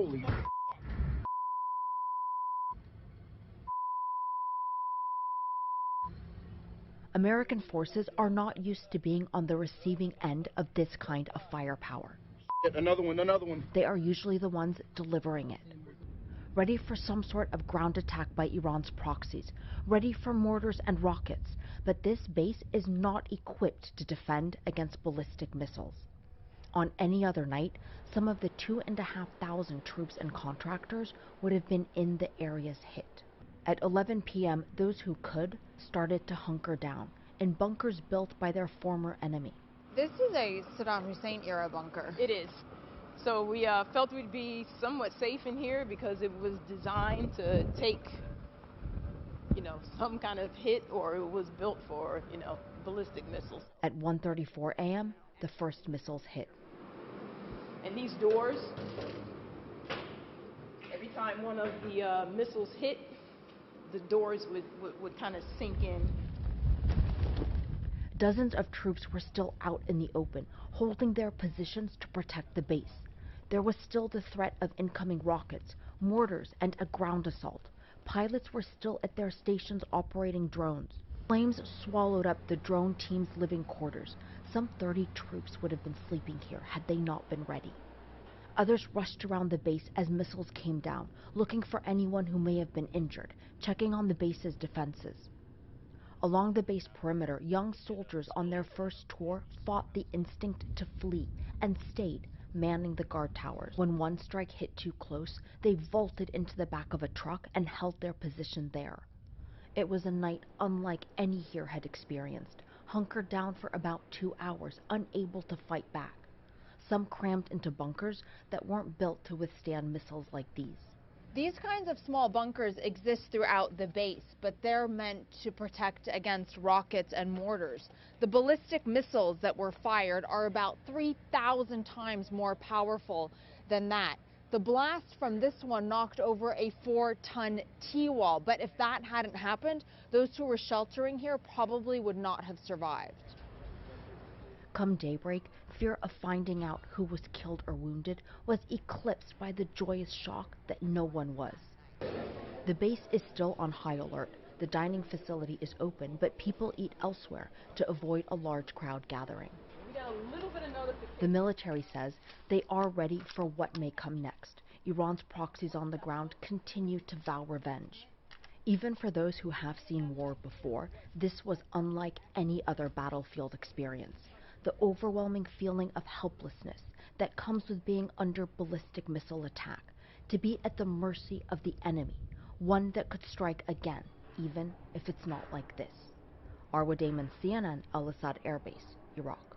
Holy. American forces are not used to being on the receiving end of this kind of firepower. Another one, another one. They are usually the ones delivering it. Ready for some sort of ground attack by Iran's proxies, ready for mortars and rockets, but this base is not equipped to defend against ballistic missiles. On any other night, some of the 2,500 troops and contractors would have been in the areas hit. At 11 p.m., those who could started to hunker down in bunkers built by their former enemy. This is a Saddam Hussein era bunker. It is. So we felt we'd be somewhat safe in here because it was designed to take, some kind of hit, or it was built for, ballistic missiles. At 1:34 a.m., the first missiles hit. And these doors, every time one of the missiles hit, the doors would kind of sink in. Dozens of troops were still out in the open, holding their positions to protect the base. There was still the threat of incoming rockets, mortars, and a ground assault. Pilots were still at their stations operating drones. Flames swallowed up the drone team's living quarters. Some 30 troops would have been sleeping here had they not been ready. Others rushed around the base as missiles came down, looking for anyone who may have been injured, checking on the base's defenses. Along the base perimeter, young soldiers on their first tour fought the instinct to flee and stayed, manning the guard towers. When one strike hit too close, they vaulted into the back of a truck and held their position there. It was a night unlike any here had experienced, hunkered down for about 2 hours, unable to fight back. Some crammed into bunkers that weren't built to withstand missiles like these. These kinds of small bunkers exist throughout the base, but they're meant to protect against rockets and mortars. The ballistic missiles that were fired are about 3,000 times more powerful than that. The blast from this one knocked over a 4-ton T-wall, but if that hadn't happened, those who were sheltering here probably would not have survived. Come daybreak, fear of finding out who was killed or wounded was eclipsed by the joyous shock that no one was. The base is still on high alert. The dining facility is open, but people eat elsewhere to avoid a large crowd gathering. We got a little bit of notification. The military says they are ready for what may come next. Iran's proxies on the ground continue to vow revenge. Even for those who have seen war before, this was unlike any other battlefield experience. The overwhelming feeling of helplessness that comes with being under ballistic missile attack, to be at the mercy of the enemy, one that could strike again, even if it's not like this. Arwa Damon, CNN, Al Asad Air Base, Iraq.